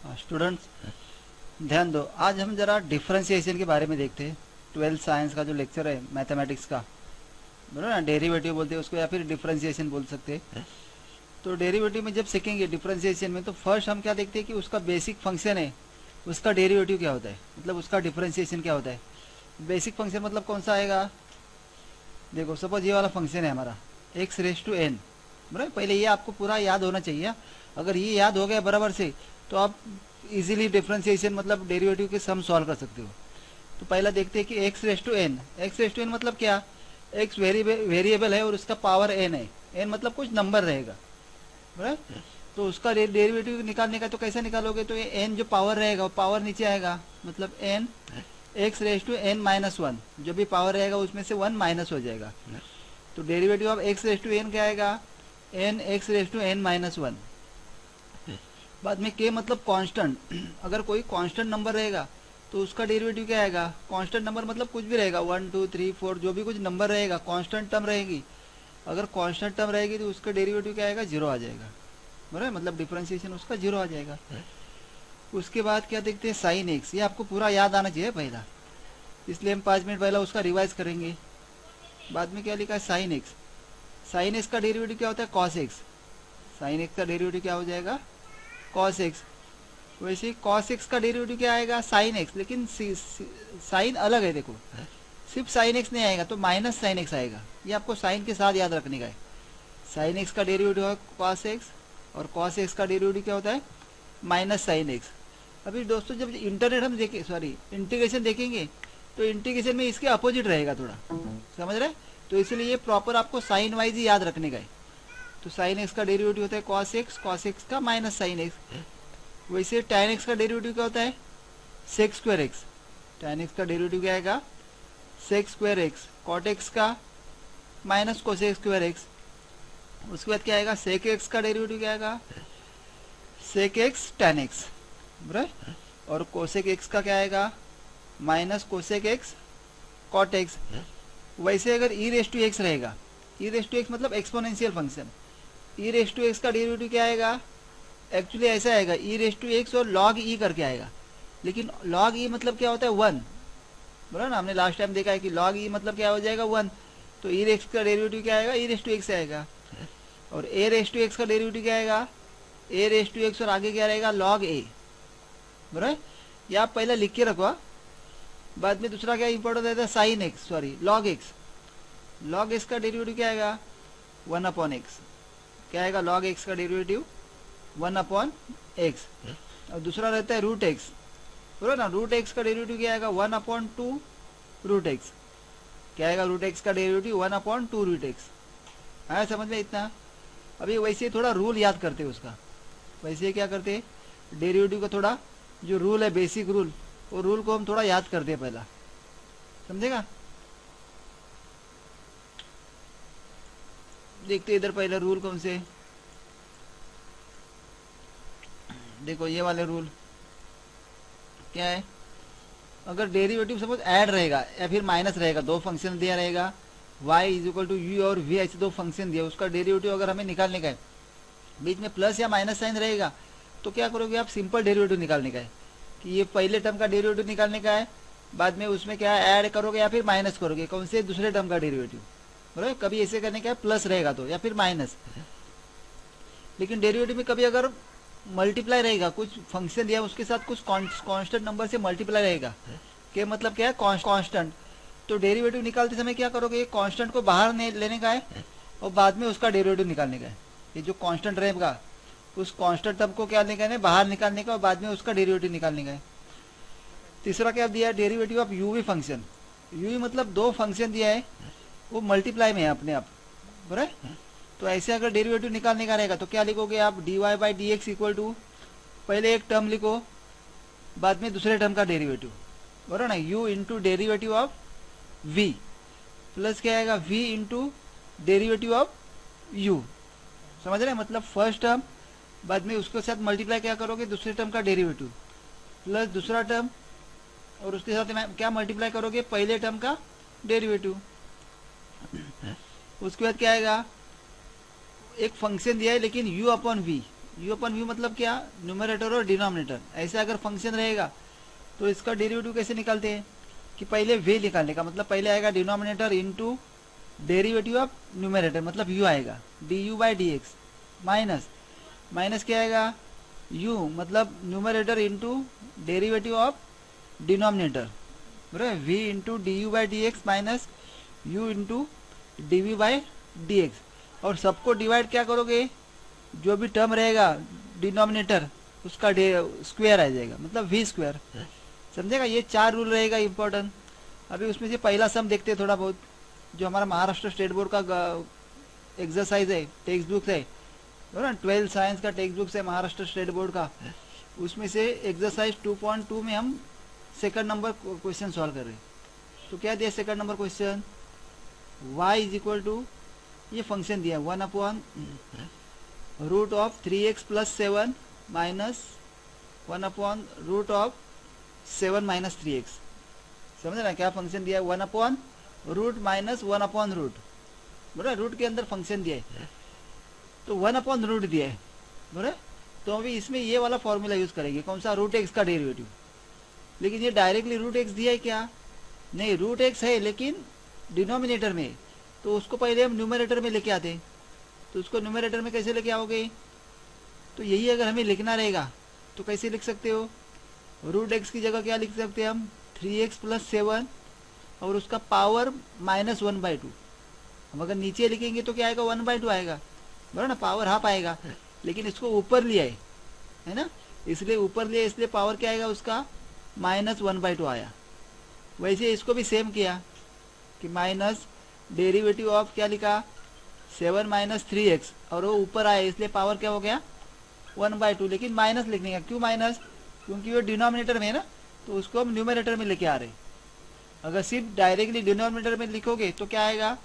Students ध्यान दो, आज हम जरा डिफरेंशिएशन के बारे में देखते हैं। 12th साइंस का जो लेक्चर है मैथमेटिक्स का, बोलो ना, डेरिवेटिव बोलते हैं उसको या फिर डिफरेंशिएशन बोल सकते हैं। तो डेरिवेटिव में जब सीखेंगे डिफरेंशिएशन में, तो फर्स्ट हम क्या देखते हैं कि उसका बेसिक फंक्शन है, उसका डेरिवेटिव क्या होता है, मतलब उसका डिफरेंशिएशन क्या होता है। बेसिक फंक्शन मतलब कौन सा आएगा, देखो सपोज ये वाला फंक्शन है हमारा एक्स रेस टू एन, बराबर। पहले ये आपको पूरा याद होना चाहिए। अगर ये याद हो गया बराबर से, तो आप इजीली डिफरेंशिएशन मतलब डेरिवेटिव के सम सॉल्व कर सकते हो। तो पहला देखते हैं कि x raise to n, x raise to n मतलब क्या, एक्स वेरिएबल है और उसका पावर एन है, एन मतलब कुछ नंबर रहेगा, बराबर। तो उसका डेरिवेटिव निकालने का तो कैसे निकालोगे, तो ये एन जो पावर रहेगा वो पावर नीचे आएगा, मतलब n x raise to n minus one, जो भी पावर रहेगा उसमें से वन माइनस हो जाएगा। तो derivative of x raise to n क्या आएगा, n x raise to n minus one. बाद में के मतलब कांस्टेंट, अगर कोई कांस्टेंट नंबर रहेगा तो उसका डेरिवेटिव क्या आएगा, कांस्टेंट नंबर मतलब कुछ भी रहेगा, 1 2 3 4 जो भी कुछ नंबर रहेगा, कांस्टेंट टर्म रहेगी। अगर कांस्टेंट टर्म रहेगी तो उसका डेरिवेटिव क्या आएगा, जीरो आ जाएगा, बराबर। मतलब डिफरेंशिएशन उसका जीरो आ जाएगा। उसके बाद क्या देखते हैं, साइन एक्स, ये आपको पूरा याद आना चाहिए पहला, इसलिए हम 5 मिनट पहला उसका रिवाइज करेंगे। बाद में क्या लिखा है, साइन एक्स, साइन एक्स का डेरिवेटिव क्या होता है, कॉस एक्स, साइन एक्स का डेरिवेटिव क्या हो जाएगा, कॉस एक्स। वैसे कॉस एक्स का डेरिवेटिव क्या आएगा, साइन एक्स, लेकिन साइन अलग है, देखो सिर्फ साइन एक्स नहीं आएगा तो माइनस साइन एक्स आएगा, ये आपको साइन के साथ याद रखने का है। साइन एक्स का डेरिवेटिव है कॉस एक्स, और कॉस एक्स का डेरिवेटिव क्या होता है, माइनस साइन एक्स। अभी दोस्तों जब इंटरनेट हम देखें, सॉरी इंटीग्रेशन देखेंगे, तो इंटीग्रेशन में इसके अपोजिट रहेगा थोड़ा, समझ रहे। तो इसलिए ये प्रॉपर आपको साइन वाइज ही याद रखने का है। तो साइन एक्स का डेरिवेटिव होता है कॉस एक्स का माइनस साइन एक्स। वैसे tan एक्स का डेरिवेटिव क्या होता है, sec square x, tan x का डेरिवेटिव क्या आएगा, sec square x. Cot x का माइनस कोसेक स्क्वायर एक्स। उसके बाद क्या आएगा, सेक एक्स का डेरिवेटिव क्या आएगा, सेक एक्स tan एक्स, बराबर। और कोसेक एक्स का क्या आएगा, minus cosec x cot x. वैसे अगर ई रेस टू एक्स रहेगा, ई रेस टू एक्स मतलब exponential function, e raise to x का डेरिवेटिव क्या आएगा, एक्चुअली ऐसा आएगा ई रेस टू एक्स और लॉग ई करके आएगा। लेकिन लॉग ई मतलब क्या होता है, वन, बराबर ना। हमने लास्ट टाइम देखा है कि लॉग ई मतलब क्या हो जाएगा, वन। तो ई रेस का डेरिवेटिव क्या आएगा, ई रेस टू एक्स आएगा। और ए रेस टू एक्स का डेरिवेटिव क्या आएगा, ए रेस टू एक्स और आगे क्या रहेगा, लॉग ए, बराबर। ये आप पहले लिख के रखो। बाद में दूसरा क्या इंपॉर्टेंट रहता है, sine x, sorry log x, log x का डेरिवेटिव क्या आएगा, वन अपॉन एक्स। क्या आएगा, लॉग एक्स का डेरिवेटिव वन अपॉन एक्स। और दूसरा रहता है रूट एक्स, बराबर ना। रूट एक्स का डेरिवेटिव क्या आएगा, one upon two root x. क्या आएगा, रूट एक्स का derivative one upon two root x. आया समझ में इतना। अभी वैसे थोड़ा रूल याद करते हैं उसका, वैसे क्या करते हैं, डेरिवेटिव का थोड़ा जो रूल है, बेसिक रूल, वो रूल को हम थोड़ा याद करते हैं पहला, समझेगा। देखते इधर पहले रूल कौन से, देखो ये वाले रूल क्या है। अगर डेरिवेटिव सपोज ऐड रहेगा या फिर माइनस रहेगा, दो फंक्शन दिया रहेगा, y is equal to u और v, ऐसे दो फंक्शन दिया, उसका डेरिवेटिव अगर हमें निकालने का है, बीच में प्लस या माइनस साइन रहेगा, तो क्या करोगे आप, सिंपल डेरिवेटिव निकालने का है कि ये पहले टर्म का डेरिवेटिव निकालने का है, बाद में उसमें क्या ऐड करोगे या फिर माइनस करोगे, कौन से, दूसरे टर्म का डेरिवेटिव, बराबर। कभी ऐसे करने का है प्लस रहेगा तो, या फिर माइनस। लेकिन डेरिवेटिव में कभी अगर मल्टीप्लाई रहेगा, कुछ फंक्शन दिया उसके साथ कुछ कांस्टेंट नंबर से मल्टीप्लाई रहेगा, के मतलब क्या है, कांस्टेंट। तो डेरिवेटिव निकालते समय क्या करोगे, ये कांस्टेंट को बाहर लेने का है और बाद में उसका डेरिवेटिव निकालने का है। ये जो कांस्टेंट रहेगा उस कांस्टेंट टर्म को क्या लेने का है, बाहर निकालने का, और बाद में उसका डेरिवेटिव निकालने का है। तीसरा क्या दिया है, derivative of u v function. U v मतलब दो फंक्शन दिया है, वो मल्टीप्लाई में है अपने आप, बराबर। तो ऐसे अगर डेरिवेटिव निकालने का रहेगा तो क्या लिखोगे आप, d y by d x equal to, पहले एक टर्म लिखो, बाद में दूसरे टर्म का डेरिवेटिव, बराबर ना, u into derivative of v, plus क्या आएगा, v into derivative of u, समझ रहे हैं। मतलब फर्स्ट टर्म, बाद में उसके साथ मल्टीप्लाई क्या करोगे, दूसरे टर्म का डेरिवेटिव, प्लस दूसरा टर्म, और उसके साथ क्या मल्टीप्लाई करोगे, पहले टर्म का डेरिवेटिव। उसके बाद क्या आएगा, एक फंक्शन दिया है लेकिन u upon v, you upon view मतलब क्या, न्यूमरेटर और डिनोमिनेटर। ऐसे अगर फंक्शन रहेगा तो इसका डेरिवेटिव कैसे निकालते हैं कि पहले वे निकालने का मतलब पहले आएगा denominator into derivative of numerator मतलब यू आएगा, d u by d x, minus minus क्या आएगा, यू मतलब numerator into derivative of denominator, बराबर, v into d u by d x minus u into d v by d x. और सबको divide क्या करोगे, जो भी टर्म रहेगा डिनोमिनेटर उसका स्क्वायर आ जाएगा मतलब वी स्क्वायर, समझेगा। ये 4 रूल रहेगा इंपॉर्टेंट। अभी उसमें से पहला सम देखते हैं थोड़ा बहुत, जो हमारा महाराष्ट्र स्टेट बोर्ड का एक्सरसाइज है, टेक्स्ट बुक है, ना 12 साइंस का टेक्स्ट बुक है महाराष्ट्र स्टेट बोर्ड का। उसमें से एक्सरसाइज 2.2 में हम सेकंड नंबर क्वेश्चन सॉल्व कर रहे हैं। तो क्या दिया second number question, y is equal to, ये फंक्शन दिया 1 upon root of 3x plus 7 minus 1 upon root of 7 minus 3x। समझ रहे क्या फंक्शन दिया है, 1 upon root minus 1 upon root, बराबर, रूट के अंदर फंक्शन दिया है तो 1 अपॉन रूट दिया है, बराबर। तो अभी इसमें ये वाला फॉर्मूला यूज करेंगे, कौन सा, रूट एक्स का डेरिवेटिव। लेकिन ये डायरेक्टली रूट एक्स दिया है क्या, नहीं, रूट एक्स है लेकिन डिनोमिनेटर में, तो उसको पहले हम न्यूमरेटर में लेके आते हैं। तो उसको न्यूमरेटर में कैसे लेके आओगे, तो यही अगर हमें लिखना रहेगा तो कैसे लिख सकते हो, रूट एक्स की जगह क्या लिख सकते हैं हम, 3x प्लस 7 और उसका पावर माइनस 1/2। हम अगर नीचे लिखेंगे तो क्या आएगा, 1/2 आएगा, बराबर ना, पावर हाफ आएगा। लेकिन इसको ऊपर लिया है ना, इसलिए ऊपर लिया, इसलिए पावर क्या आएगा उसका, माइनस 1/2 आया। वैसे इसको भी सेम किया कि माइनस डेरिवेटिव ऑफ क्या लिखा, 7 माइनस 3x, और वो ऊपर आया इसलिए पावर क्या हो गया, 1/2। लेकिन माइनस लिखने का, क्यों माइनस, क्योंकि वो डिनोमिनेटर में है ना, तो उसको हम न्यूमरेटर में लेके आ रहे। अगर सिर्फ डायरेक्टली डिनोमिनेटर में लिखोगे तो क्या आएगा,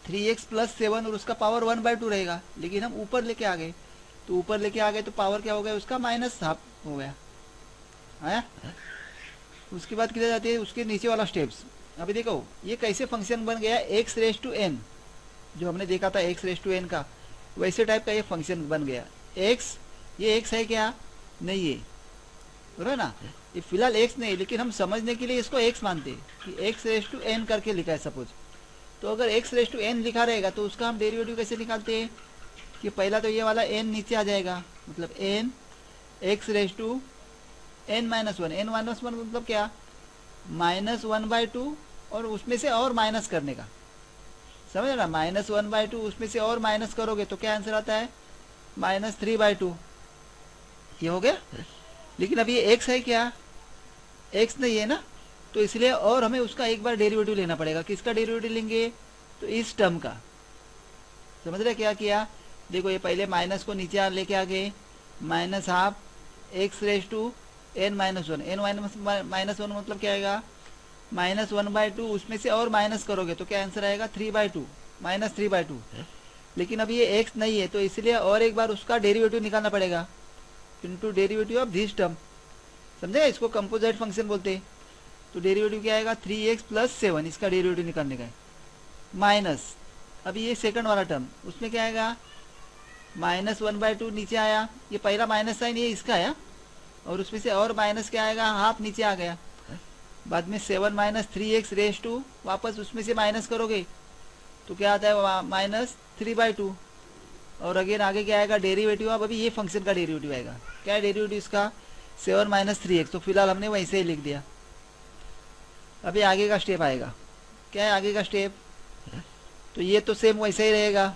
3x प्लस 7 और उसका पावर 1/2 रहेगा। लेकिन हम ऊपर लेके आ गए, तो ऊपर लेके आ गए तो पावर क्या हो गया उसका, माइनस हाफ हो गया, आया। उसके बाद किधर जाती है, उसके नीचे वाला स्टेप्स। अभी देखो ये कैसे फंक्शन बन गया, x रेस टू n, जो हमने देखा था x रेस टू n का, वैसे टाइप का ये फंक्शन बन गया। x, ये x है क्या, नहीं है, बराबर ना, ये फिलहाल x नहीं, लेकिन हम समझने के लिए इसको x मानते हैं कि x रेस टू n करके लिखा है सपोज। तो अगर x रेस टू n लिखा रहेगा तो उसका हम डेरिवेटिव कैसे निकालते हैं, कि पहला तो ये वाला n नीचे आ जाएगा, मतलब n x raise to n minus 1, n minus 1 मतलब क्या, माइनस 1/2 और उसमें से और माइनस करने का, समझ ना, माइनस 1/2 उसमें से और माइनस करोगे तो क्या आंसर आता है, माइनस 3/2। ये हो गया। लेकिन अब ये x है क्या, x नहीं है ना, तो इसलिए और हमें उसका एक बार डेरिवेटिव लेना पड़ेगा। किसका डेरिवेटिव लेंगे, तो इस टर्म का। समझ रहे क्या किया, देखो ये पहले माइनस को नीचे लेके आ गए, minus half x raise to n minus 1, n minus 1 मतलब क्या आएगा, माइनस 1/2, उसमें से और माइनस करोगे तो क्या आंसर आएगा, 3/2, माइनस 3/2। लेकिन अब ये x नहीं है तो इसलिए और एक बार उसका डेरिवेटिव निकालना पड़ेगा, into derivative of this term, समझेगा, इसको कंपोजिट फंक्शन बोलते हैं। तो डेरिवेटिव क्या आएगा, 3x प्लस 7, इसका डेरिवेटिव निकालने का है, माइनस, अभी ये सेकंड वाला टर्म, उसमें क्या आएगा, माइनस 1/2 नीचे आया, ये पहला माइनस साइन ये इसका आया, और उसमें से और माइनस क्या आएगा, हाफ नीचे आ गया। बाद में 7 माइनस 3x रेस टू, वापस उसमें से माइनस करोगे तो क्या आता है, माइनस 3/2। और अगेन आगे क्या आएगा, डेरिवेटिव, अब अभी ये फंक्शन का डेरिवेटिव आएगा, क्या है डेरिवेटिव इसका, 7 माइनस 3x। तो फिलहाल हमने वैसे ही लिख दिया। अभी आगे का स्टेप आएगा, क्या है आगे का स्टेप, तो ये तो सेम वैसे ही रहेगा,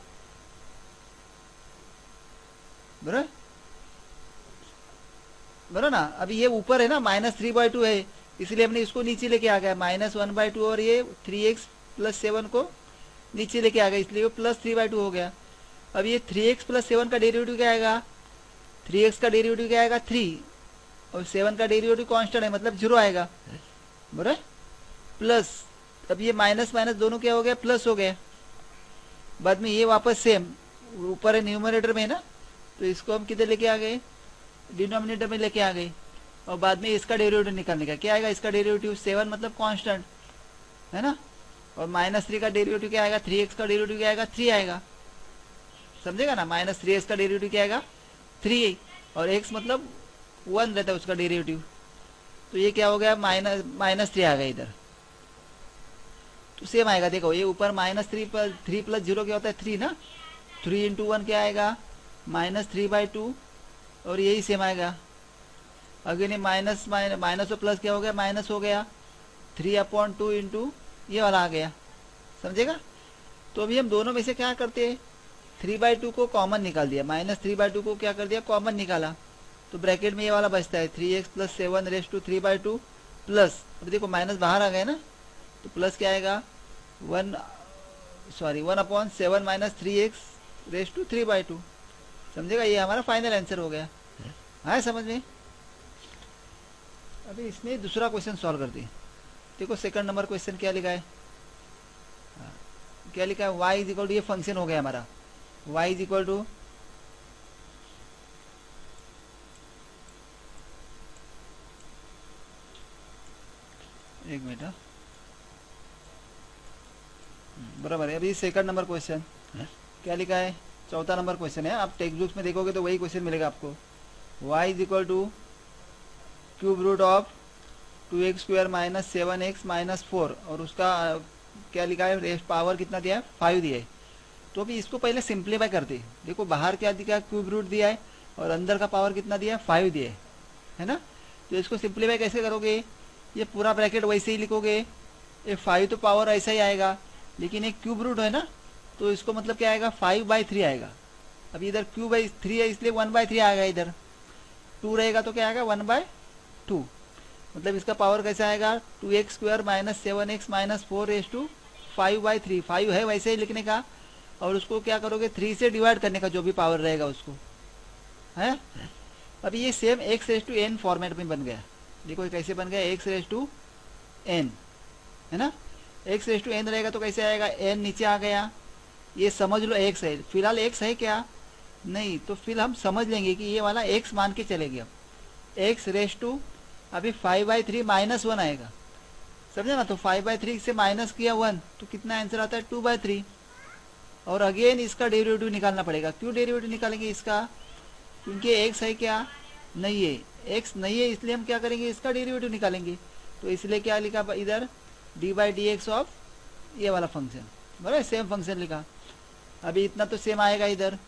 बराबर बराबर ना। अभी ये ऊपर है ना, माइनस 3/2 है, इसलिए हमने इसको नीचे लेके आ गया, माइनस 1/2, और ये 3x प्लस 7 को नीचे लेके आ गया, इसलिए वो प्लस 3/2 हो गया। अब ये 3x प्लस 7 का डेरिवेटिव क्या आएगा, 3x का डेरिवेटिव क्या आएगा, 3, और 7 का डेरिवेटिव कांस्टेंट है मतलब 0 आएगा, बराबर, प्लस, अब ये माइनस माइनस दोनों क्या हो गया, प्लस हो गया। बाद में ये वापस सेम, ऊपर है न्यूमरेटर में है ना, तो इसको हम किधर लेके आ गए, डिनोमिनेटर में लेके आ गए। और बाद में इसका डेरिवेटिव निकालने का, क्या आएगा इसका डेरिवेटिव, 7 मतलब कांस्टेंट है ना, और माइनस 3 का डेरिवेटिव क्या आएगा, 3x का डेरिवेटिव क्या आएगा, 3 आएगा, समझेगा ना, -3x का डेरिवेटिव क्या आएगा 3, और x मतलब 1 रहता है उसका डेरिवेटिव, तो ये क्या हो गया -3 आ गया इधर, तो सेम आएगा। देखो ये ऊपर -3 पर 3 + 0 क्या होता है 3 ना, 3 × 1 क्या आएगा -3/2, और यही सेम आएगा। अगेन ये माइनस माइनस और प्लस क्या हो गया, माइनस हो गया, 3/2 इंटू ये वाला आ गया, समझेगा। तो अभी हम दोनों में से क्या करते हैं, 3/2 को कॉमन निकाल दिया, -3/2 को क्या कर दिया कॉमन निकाला, तो ब्रैकेट में ये वाला बचता है 3x + 7^3/2 प्लस, अब देखो माइनस बाहर आ गए ना, तो प्लस क्या आएगा 1/7 - 3x^3/2, समझेगा। ये हमारा फाइनल आंसर हो गया, हाँ समझ में। अभी इसमें दूसरा क्वेश्चन सॉल्व करते हैं। देखो सेकंड नंबर क्वेश्चन क्या लिखा है, क्या लिखा है, y = ये फंक्शन हो गया हमारा, y = एक मिनट, बराबर है। अभी सेकंड नंबर क्वेश्चन क्या लिखा है, चौथा नंबर क्वेश्चन है, आप टेक्स्ट बुक्स में देखोगे तो वही क्वेश्चन मिलेगा आपको। y = √2x² - 7x - 4, और उसका क्या लिखा है, रेस्ट पावर कितना दिया है 5 दिया है। तो अभी इसको पहले सिंप्लीफाई करते हैं। देखो बाहर क्या दिया है, क्यूब रूट दिया है, और अंदर का पावर कितना दिया है 5 दिया है ना। तो इसको सिंप्लीफाई कैसे करोगे, ये पूरा ब्रैकेट वैसे ही लिखोगे, ये 5 तो पावर ऐसा ही आएगा, लेकिन एक क्यूब रूट है ना, तो इसको मतलब क्या आएगा 5/3 आएगा। अभी इधर q/3 है इसलिए 1/3 आएगा, इधर 2 रहेगा तो क्या आएगा 1/2, मतलब इसका पावर कैसा आएगा 2x² - 7x - 4 5/3, 5 है वैसे ही लिखने का, और उसको क्या करोगे 3 से डिवाइड करने का, जो भी पावर रहेगा उसको, है। अभी ये सेम x⁴n फॉर्मेट में बन गया। देखो ये कैसे बन गया x⁴n, है ना। x⁴n रहेगा तो कैसे आएगा, n नीचे आ गया, ये समझ लो x है, फिलहाल x है क्या नहीं, तो फिर हम समझ लेंगे कि ये वाला x मान के चलेंगे। अब x⁴ अभी 5/3 -1 आएगा, समझे ना। तो 5/3 से माइनस किया 1, तो कितना आंसर आता है 2/3, और अगेन इसका डेरिवेटिव निकालना पड़ेगा। क्यों डेरिवेटिव निकालेंगे इसका, क्योंकि x है क्या नहीं है, x नहीं है इसलिए हम क्या करेंगे इसका डेरिवेटिव निकालेंगे। तो इसलिए क्या लिखा इधर d/dx ऑफ ये वाला फंक्शन, बराबर सेम फंक्शन लिखा। अभी इतना तो सेम आएगा इधर,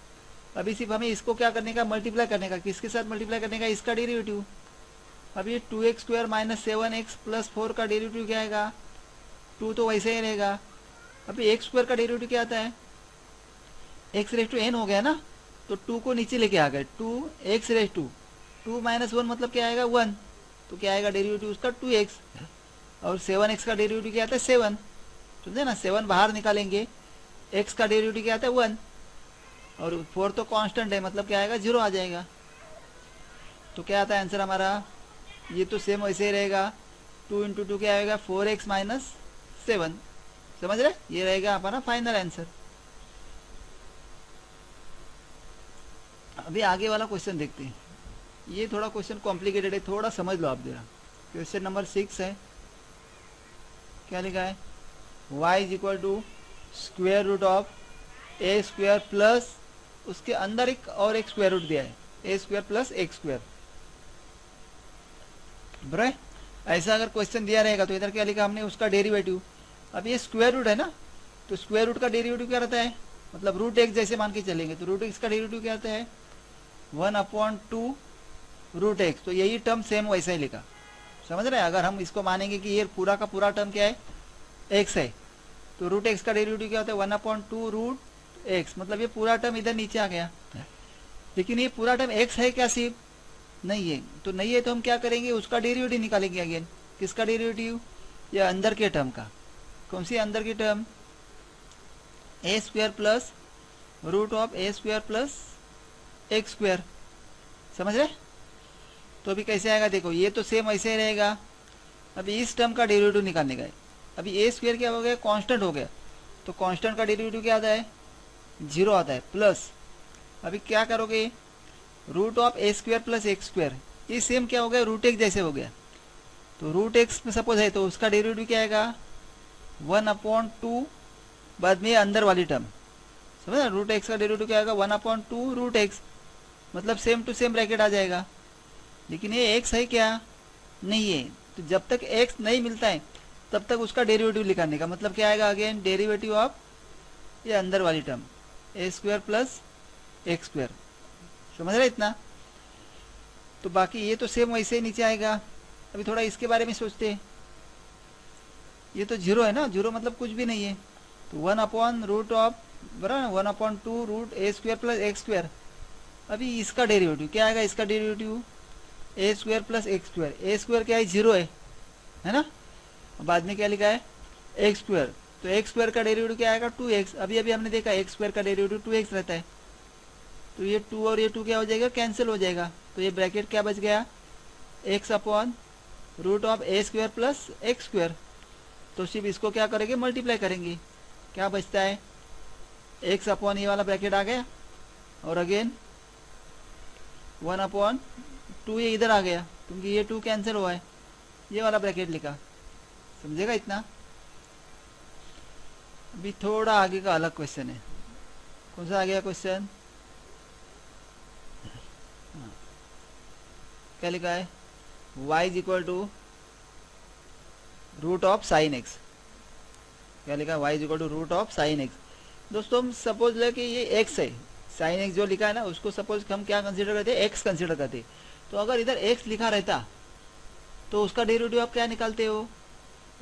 अभी सिर्फ हमें इसको क्या करने का मल्टीप्लाई करने का, किसके साथ मल्टीप्लाई करने का, इसका डेरिवेटिव। अभी 2x² - 7x + 4 का डेरिवेटिव क्या आएगा 2, तो वैसे ही रहेगा। अभी x² का डेरिवेटिव क्या आता है x⁴n हो गया ना, तो 2 को नीचे लेके आ गए, 2x⁴ 2 - 1 मतलब क्या आएगा 1, तो क्या आएगा डेरिवेटिव उसका 2x, और 7x का डेरिवेटिव क्या आता है 7, समझे ना, 7 बाहर निकालेंगे, x का डेरिवेटिव क्या आता है 1, और 4 तो कांस्टेंट है मतलब क्या आएगा 0 आ जाएगा। तो क्या आता है आंसर हमारा, ये तो सेम वैसे ही रहेगा, 2 × 2 क्या आएगा 4x - 7, समझ रहे, ये रहेगा हमारा फाइनल आंसर। अभी आगे वाला क्वेश्चन देखते हैं, ये थोड़ा क्वेश्चन कॉम्प्लिकेटेड है, थोड़ा समझ लो आप जरा। क्वेश्चन नंबर 6 है, क्या लिखा है, y = √a² प्लस उसके अंदर एक और एक स्क्वायर रूट दिया है a² + x², बराबर। ऐसा अगर क्वेश्चन दिया रहेगा तो इधर क्या लिखा हमने उसका डेरिवेटिव। अब ये स्क्वायर रूट है ना, तो स्क्वायर रूट का डेरिवेटिव क्या रहता है, मतलब √x जैसे मान के चलेंगे, तो √x का डेरिवेटिव क्या आता है 1/2 √x, तो यही टर्म सेम वैसा ही लिखा, समझ रहे हैं। अगर हम इसको मानेंगे कि ये पूरा का पूरा टर्म क्या है x है, तो √x का डेरिवेटिव क्या होता है 1/2 √x, मतलब ये पूरा टर्म इधर नीचे आ गया। लेकिन ये पूरा टर्म x है क्या सिर्फ, नहीं है, तो नहीं है तो हम क्या करेंगे उसका डेरिवेटिव निकालेंगे अगेन। किसका डेरिवेटिव, या अंदर के टर्म का, कौन सी अंदर की टर्म a² + √a² + x², समझ रहे। तो अभी कैसे आएगा देखो, ये तो सेम ऐसे ही रहेगा। अभी इस टर्म का डेरिवेटिव निकालने का है। अभी a² क्या हो गया कांस्टेंट हो गया, तो कांस्टेंट का डेरिवेटिव क्या आता है 0 आता है, प्लस अभी क्या करोगे √a² + x², ये सेम क्या हो गया √x जैसे हो गया, तो √x में सपोज है तो उसका डेरिवेटिव क्या आएगा 1/2, बाद में अंदर वाली टर्म, समझ ना, रूट एक्स का डेरिवेटिव क्या आएगा 1/2 रूट एक्स, मतलब सेम टू सेम ब्रैकेट आ जाएगा। लेकिन ये एक्स है क्या, नहीं है। तो जब तक एक्स नहीं मिलता है तब तक उसका डेरिवेटिव निकालने का मतलब क्या आएगा, अगेन डेरिवेटिव ऑफ ये अंदर वाली टर्म ए स्क्वायर प्लस एक्स स्क्वायर। समझ रहे इतना। तो बाकी ये तो सेम वैसे ही नीचे आएगा। अभी थोड़ा इसके बारे में सोचते हैं। ये तो जीरो है ना, जीरो मतलब कुछ भी नहीं है। तो 1/रूट ऑफ बराबर 1/2 रूट ए स्क्वायर प्लस एक्स स्क्वायर। अभी इसका डेरिवेटिव क्या आएगा, इसका डेरिवेटिव ए स्क्वायर प्लस एक्स स्क्वायर। ए स्क्वायर क्या है, जीरो है ना। बाद में क्या लिखा है एक्स स्क्वायर, तो एक्स स्क्वायर का डेरिवेटिव क्या आएगा 2x। अभी अभी हमने देखा एक्स स्क्वायर का डेरिवेटिव 2x रहता है। तो ये 2 और ये 2 क्या हो जाएगा, कैंसिल हो जाएगा। तो ये ब्रैकेट क्या बच गया, x/रूट of a square plus x square. तो सिर्फ इसको क्या करेंगे, मल्टीप्लाई करेंगे। क्या बचता है, x/ ये वाला ब्रैकेट आ गया, और अगेन 1/2 ये इधर आ गया क्योंकि ये 2 कैंसिल हुआ है, ये वाला ब्रैकेट लिखा। समझेगा इतना। अभी थोड़ा आगे का अलग क्वेश्चन है। कौन सा आ गया क्वेश्चन, क्या लिखा है, y is two root of sine x. क्या लिखा है, y is two root of sine x. दोस्तों हम सपोज ले कि ये x है, साइन एक्स जो लिखा है ना उसको सपोज हम क्या कंसीडर करते हैं, x कंसीडर करते हैं। तो अगर इधर x लिखा रहता तो उसका डेरिवेटिव आप क्या निकालते हो,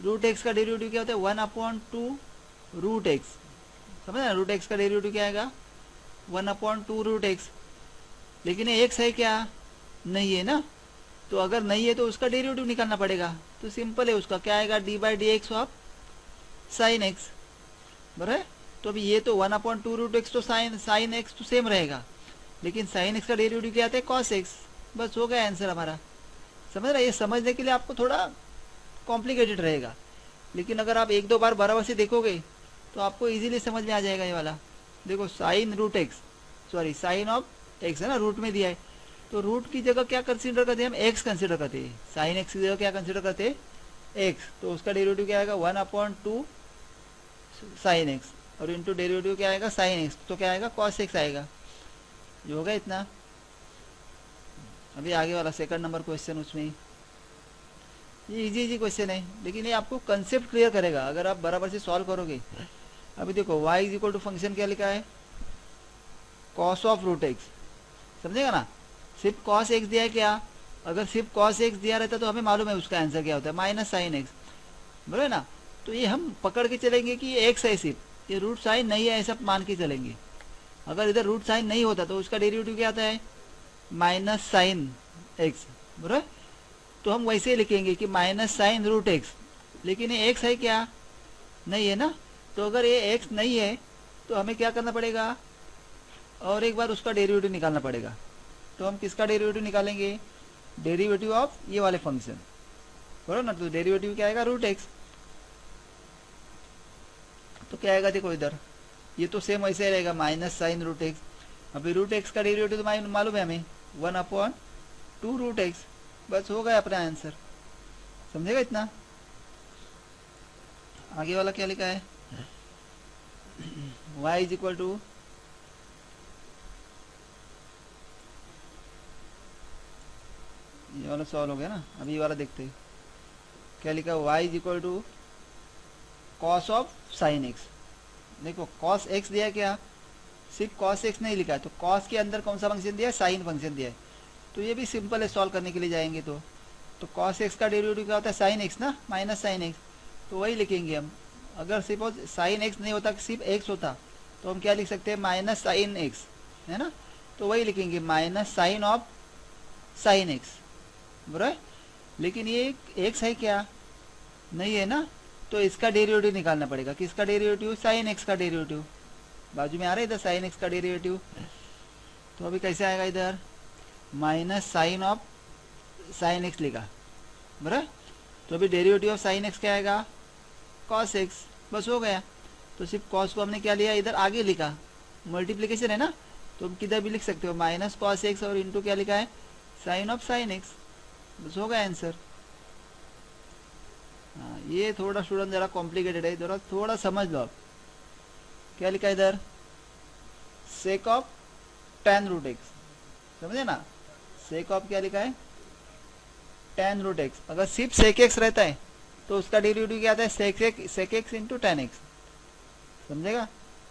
रूट एक्स का डेरिवेटिव क्या होता है 1/2 रूट एक्स। समझ ना, रूट एक्स का डेरिवेटिव क्या आएगा 1/2 रूट एक्स। लेकिन ये एक्स है क्या, नहीं है ना। तो अगर नहीं है तो उसका डेरिवेटिव निकालना पड़ेगा। तो सिंपल है, उसका क्या आएगा d/dx ऑफ साइन एक्स, बराबर है। तो अभी ये तो 1/2 रूट एक्स तो साइन एक्स तो सेम रहेगा, लेकिन साइन एक्स का डेरिवेटिव क्या आता है कॉस एक्स। बस हो गया आंसर हमारा। समझ रहे, ये समझने के लिए आपको थोड़ा कॉम्प्लिकेटेड रहेगा, लेकिन अगर आप एक दो बार बराबर से देखोगे तो आपको इजीली समझ में आ जाएगा ये वाला। देखो sine root x, sorry sine of x है ना, रूट में दिया है। तो रूट की जगह क्या कंसीडर करते हैं हम, एक्स कंसीडर करते हैं। साइन एक्स की जगह क्या कंसीडर करते हैं, एक्स। तो उसका डेरिवेटिव क्या आएगा 1/2 साइन एक्स, और इंटू डेरिवेटिव क्या आएगा साइन एक्स, तो क्या आएगा कॉस एक्स आएगा। ये होगा इतना। अभी आगे वाला सेकंड नंबर क्वेश्चन, उसमें ये इजी क्वेश्चन है, लेकिन ये आपको कंसेप्ट क्लियर करेगा अगर आप बराबर से सॉल्व करोगे। अभी देखो y is equal to function क्या लिखा है, कॉस ऑफ रूट एक्स। समझेगा ना, सिर्फ कॉस एक्स दिया है क्या, अगर सिर्फ कॉस एक्स दिया रहता तो हमें मालूम है उसका आंसर क्या होता है, माइनस साइन एक्स, बराबर ना। तो ये हम पकड़ के चलेंगे कि ये एक्स है, सिर्फ ये रूट साइन नहीं है ऐसा मान के चलेंगे। अगर इधर रूट साइन नहीं होता तो उसका डेरिवेटिव क्या आता है माइनस साइन एक्स, बराबर। तो हम वैसे ही लिखेंगे कि माइनस साइन रूट एक्स, लेकिन ये एक्स है क्या, नहीं है ना। तो अगर ये एक्स नहीं है तो हमें क्या करना पड़ेगा, और एक बार उसका डेरिवेटिव निकालना पड़ेगा। तो हम किसका डेरिवेटिव निकालेंगे, डेरिवेटिव ऑफ ये वाले फंक्शन, बराबर ना। तो डेरिवेटिव क्या आएगा रूट एक्स। तो क्या आएगा, देखो इधर ये तो सेम वैसे ही रहेगा माइनस साइन रूट एक्स। अभी रूट एक्स का डेरिवेटिव तो मालूम है हमें 1/2 रूट एक्स। बस हो गया अपना आंसर। समझेगा इतना। आगे वाला क्या लिखा है, y इज इक्वल टू ये वाला सॉल्व हो गया ना। अभी ये वाला देखते हैं क्या लिखा है, y is equal to cos of sine x. देखो कॉस एक्स दिया है क्या, सिर्फ कॉस एक्स नहीं लिखा है, तो कॉस के अंदर कौन सा फंक्शन दिया है, साइन फंक्शन दिया है। तो ये भी सिंपल है, सॉल्व करने के लिए जाएंगे तो कॉस एक्स का डेरिवेटिव क्या होता है साइन एक्स ना, माइनस साइन एक्स। तो वही लिखेंगे हम। अगर सपोज साइन एक्स नहीं होता, सिर्फ एक्स होता, तो हम क्या लिख सकते हैं माइनस साइन एक्स, है ना। तो वही लिखेंगे minus sine of sine x, बराबर। लेकिन ये एक्स है क्या, नहीं है ना। तो इसका डेरिवेटिव निकालना पड़ेगा, किसका डेरिवेटिव, साइन एक्स का डेरिवेटिव। बाजू में आ रहा है इधर साइन एक्स का डेरिवेटिव। तो अभी कैसे आएगा, इधर minus sine of sine x लिखा, बराबर। तो अभी डेरिवेटिव ऑफ साइन एक्स क्या आएगा कॉस एक्स। बस हो गया। तो सिर्फ कॉस को हमने क्या लिया, इधर आगे लिखा, मल्टीप्लीकेशन है ना, तो हम किधर भी लिख सकते हो माइनस कॉस एक्स, और इंटू क्या लिखा है साइन ऑफ साइन एक्स। बस हो गया आंसर। हाँ ये थोड़ा स्टूडेंट जरा कॉम्प्लिकेटेड है, जरा थोड़ा समझ लो आप। क्या लिखा है इधर sec of ten root x, समझे ना, सेक ऑफ क्या लिखा है, टेन रूट एक्स। अगर सिर्फ सेक एक्स रहता है तो उसका डेरिवेटिव क्या आता है, sec x into tan x, समझेगा।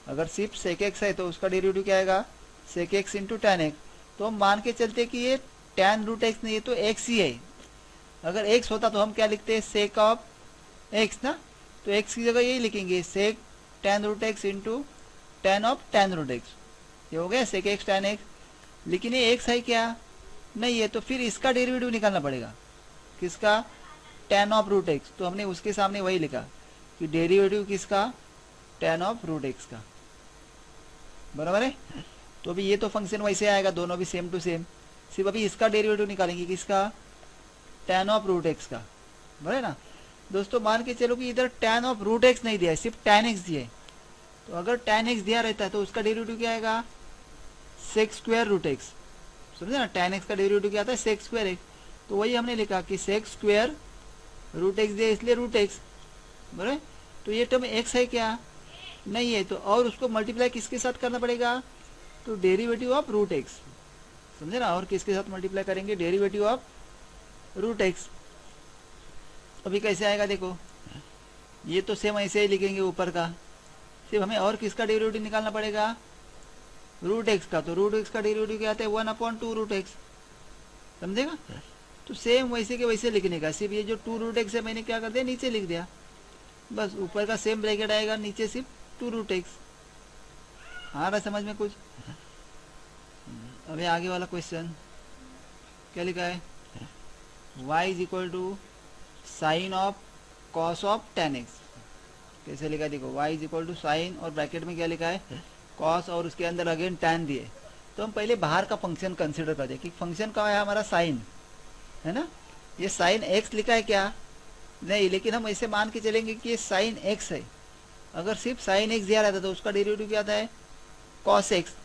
अगर सिर्फ सेक एक्स है तो उसका डेरिवेटिव क्या आएगा, sec x into tan x. तो हम मान के चलते कि ये टेन रूट एक्स नहीं है तो एक्स ही है। अगर एक्स होता तो हम क्या लिखते हैं, सेक ऑफ एक्स ना, तो एक्स की जगह यही लिखेंगे, sec ten root x into tan of ten root x, ये हो गया सेक एक्स टेन एक्स। लेकिन ये एक्स है क्या, नहीं है, तो फिर इसका डेरिवेटिव निकालना पड़ेगा, किसका, टेन ऑफ रूट एक्स। तो हमने उसके सामने वही लिखा कि डेरिवेटिव किसका, टेन ऑफ रूट एक्स का, बराबर है। तो अभी ये तो फंक्शन वैसे आएगा, दोनों भी सेम टू सेम, सिर्फ अभी इसका डेरिवेटिव निकालेंगे, किसका, टेन ऑफ रूट एक्स का, बराबर है ना। दोस्तों मान के चलो कि इधर टेन ऑफ रूट एक्स नहीं दिया है, सिर्फ टेन एक्स दिया है। तो अगर टेन एक्स दिया रहता है तो उसका डेरिवेटिव क्या आएगा, सेक स्क्वायर रूट एक्स, समझे ना, टेन एक्स का डेरिवेटिव क्या आता है, सेक स्क्वायर एक्स। तो वही हमने लिखा कि सेक स्क्वायर रूट एक्स दिया इसलिए रूट एक्स, बराबर। तो ये टर्म एक्स है क्या, नहीं है, तो और उसको मल्टीप्लाई किसके साथ करना पड़ेगा, तो डेरिवेटिव ऑफ रूट एक्स, समझे ना। और किसके साथ मल्टीप्लाई करेंगे, डेरिवेटिव ऑफ रूट एक्स। अभी कैसे आएगा देखो, ये तो सेम ऐसे ही लिखेंगे ऊपर का, सिर्फ हमें और किसका डेरिवेटिव निकालना पड़ेगा, रूट एक्स का। तो रूट एक्स का डेरिवेटिव क्या आता है, 1/2 रूट एक्स, समझेगा। तो सेम वैसे के वैसे लिखने का, सिर्फ ये जो 2 रूट एक्स है मैंने क्या कर दिया, नीचे लिख दिया, बस ऊपर का सेम ब्रैकेट आएगा, नीचे सिर्फ 2 रूट एक्स। आ रहा समझ में कुछ। अभी आगे वाला क्वेश्चन क्या लिखा है, y is equal to sine of cos of tan x. कैसे लिखा है देखो, y is equal to sine और ब्रैकेट में क्या लिखा है, कॉस, और उसके अंदर अगेन tan दिए। तो हम पहले बाहर का फंक्शन कंसिडर करते हैं कि फंक्शन का है हमारा साइन, है ना। ये साइन x लिखा है क्या, नहीं, लेकिन हम ऐसे मान के चलेंगे कि ये साइन x है। अगर सिर्फ साइन x दिया रहता तो उसका डेरिवेटिव क्या आता है, कॉस x।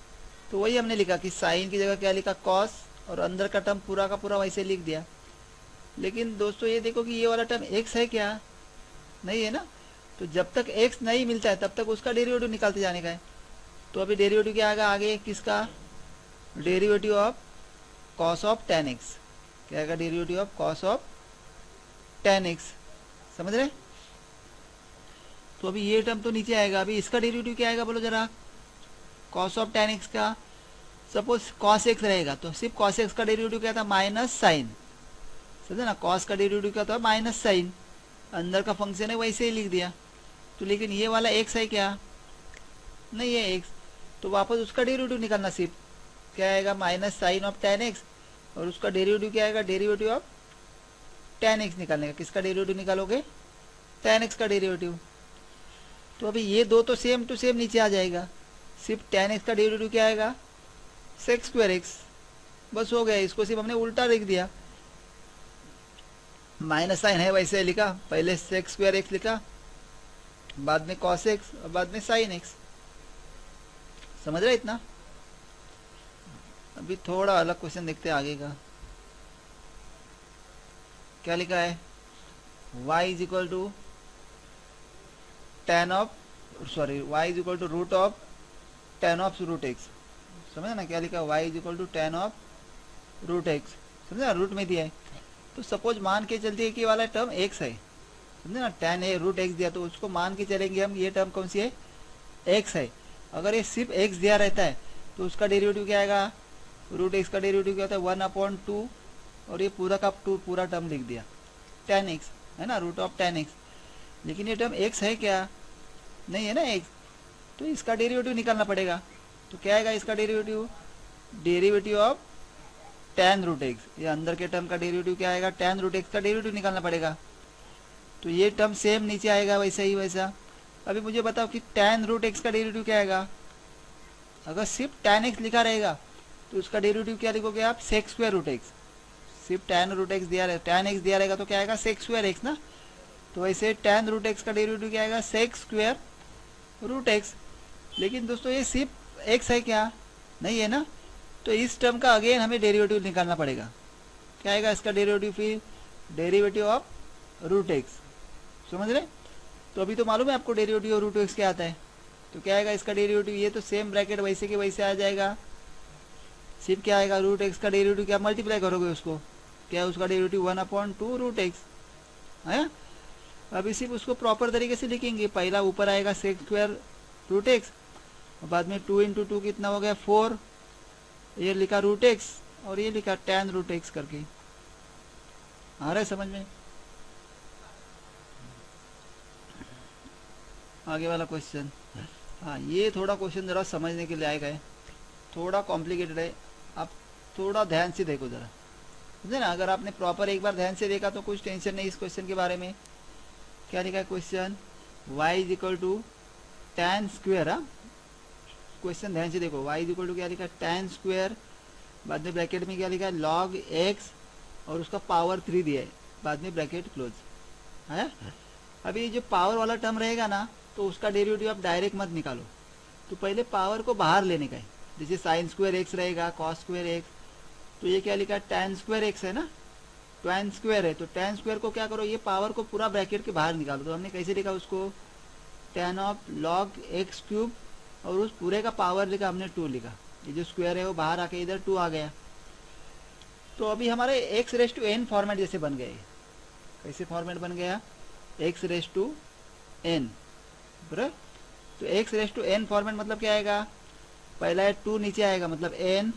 तो वही हमने लिखा कि साइन की जगह क्या लिखा, कॉस, और अंदर का टर्म पूरा का पूरा वैसे लिख दिया। लेकिन दोस्तों ये देखो कि ये वाला टर्म x है क्या, नहीं है ना। तो जब तक x नहीं मिलता है तब तक उसका डेरिवेटिव निकालते जाने का है। तो अभी डेरिवेटिव क्या आएगा आगे, किसका, derivative of cos of tan x, क्या आएगा, derivative of cos of tan x, समझ रहे। तो अभी ये टर्म तो नीचे आएगा, अभी इसका डेरिवेटिव क्या आएगा बोलो जरा, कॉस ऑफ टेन एक्स का। सपोज कॉस एक्स रहेगा तो सिर्फ कॉस एक्स का डेरिवेटिव क्या था, माइनस साइन, समझे ना, कॉस का डेरिवेटिव क्या था, माइनस साइन, अंदर का फंक्शन है वैसे ही लिख दिया। तो लेकिन ये वाला एक्स है क्या, नहीं है एक्स, तो वापस उसका डेरिवेटिव निकालना, सिर्फ क्या आएगा, minus sine of tan x, और उसका डेरिवेटिव क्या आएगा, डेरिवेटिव ऑफ टेन एक्स निकालने का। किसका डेरिवेटिव निकालोगे, टेन एक्स का डेरिवेटिव। तो अभी ये दो तो सेम टू सेम नीचे आ जाएगा, सिर्फ टेन एक्स का डेरिवेटिव क्या आएगा, सेक स्क्वायर एक्स, बस हो गया। इसको सिर्फ हमने उल्टा लिख दिया, माइनस साइन है वैसे लिखा, पहले सेक स्क्वायर एक्स लिखा, बाद में कॉस एक्स और बाद में साइन एक्स, समझ रहे इतना। अभी थोड़ा अलग क्वेश्चन देखते हैं आगे का, क्या लिखा है, y is equal to tan of, sorry y is equal to root of tan of root x, समझे ना, क्या लिखा है, y is equal to tan of root x, समझे ना, रूट में दिया है। तो सपोज मान के चलते हैं कि वाला टर्म x है, समझे ना, टेन है, रूट एक्स दिया, तो उसको मान के चलेंगे हम, ये टर्म कौन सी है, x है। अगर ये सिर्फ x दिया रहता है तो उसका डेरिवेटिव क्या आएगा, रूट एक्स का डेरिवेटिव क्या होता है, 1/2, और ये पूरा का पूरा टर्म लिख दिया, टेन एक्स, है ना, रूट ऑफ टेन एक्स। लेकिन ये टर्म x है क्या, नहीं है ना x, तो इसका डेरिवेटिव निकालना पड़ेगा। तो क्या आएगा इसका derivative, derivative of ten root x, ये अंदर के टर्म का डेरिवेटिव क्या आएगा, टेन रूट एक्स का डेरिवेटिव निकालना पड़ेगा। तो ये टर्म सेम नीचे आएगा वैसा ही वैसा। अभी मुझे बताओ कि टेन रूट एक्स का डेरिवेटिव क्या आएगा, अगर सिर्फ टेन एक्स लिखा रहेगा तो उसका डेरिवेटिव क्या लिखोगे आप, सेक स्क्वायर रूट एक्स, सिर्फ टेन रूट एक्स दिया रहे, टेन एक्स दिया रहेगा तो क्या आएगा, सेक स्क्वायर एक्स ना। तो वैसे टेन रूट एक्स का डेरिवेटिव क्या आएगा, सेक स्क्वायर रूट एक्स। लेकिन दोस्तों ये सिर्फ एक्स है क्या, नहीं है ना, तो इस टर्म का अगेन हमें डेरिवेटिव निकालना पड़ेगा। क्या आएगा इसका डेरिवेटिव, फिर डेरिवेटिव ऑफ रूट एक्स, समझ रहे। तो अभी तो मालूम है आपको डेरिवेटिव ऑफ रूट एक्स क्या आता है, तो क्या आएगा इसका डेरिवेटिव, ये तो सेम ब्रैकेट वैसे के वैसे आ जाएगा, सिर्फ क्या आएगा रूट एक्स का डेरिवेटिव, क्या मल्टीप्लाई करोगे उसको, क्या है उसका डेरिवेटिव 1/2 रूट एक्स है। अब इसी उसको प्रॉपर तरीके से लिखेंगे, पहला ऊपर आएगा सेक स्क्वायर रूट एक्स, और बाद में 2 × 2 कितना हो गया 4, ये लिखा रूट एक्स और ये लिखा tan रूट एक्स करके। आ रहा है समझ में। आगे वाला क्वेश्चन, हाँ ये थोड़ा क्वेश्चन जरा समझने के लिए आएगा है, थोड़ा कॉम्प्लिकेटेड है, आप थोड़ा ध्यान से देखो जरा, समझे ना। अगर आपने प्रॉपर एक बार ध्यान से देखा तो कुछ टेंशन नहीं इस क्वेश्चन के बारे में। क्या लिखा है क्वेश्चन, y = tan स्क्वायर, हाँ क्वेश्चन ध्यान से देखो, y = क्या लिखा है tan स्क्वायर, बाद में ब्रैकेट में क्या लिखा है log x और उसका पावर 3 दिया है, बाद में ब्रैकेट क्लोज है। अभी जो पावर वाला टर्म रहेगा ना तो उसका डेरिवेटिव आप डायरेक्ट मत निकालो, तो पहले पावर को बाहर लेने का है। जैसे साइन स्क्वायर एक्स रहेगा, कॉस स्क्वायर एक्स, तो ये क्या लिखा है tan स्क्वायर एक्स है ना, tan स्क्वायर है, तो tan स्क्वायर को क्या करो, ये पावर को पूरा ब्रैकेट के बाहर निकालो। तो हमने कैसे लिखा उसको, tan of log x cube, और उस पूरे का पावर लिखा हमने 2 लिखा, ये जो स्क्वायर है वो बाहर आके इधर 2 आ गया। तो अभी हमारे x⁻n फॉर्मेट जैसे बन गए, कैसे फॉर्मेट बन गया x⁻n, बराबर। तो x⁻n फॉर्मेट मतलब क्या आएगा, पहला है 2 नीचे आएगा मतलब n,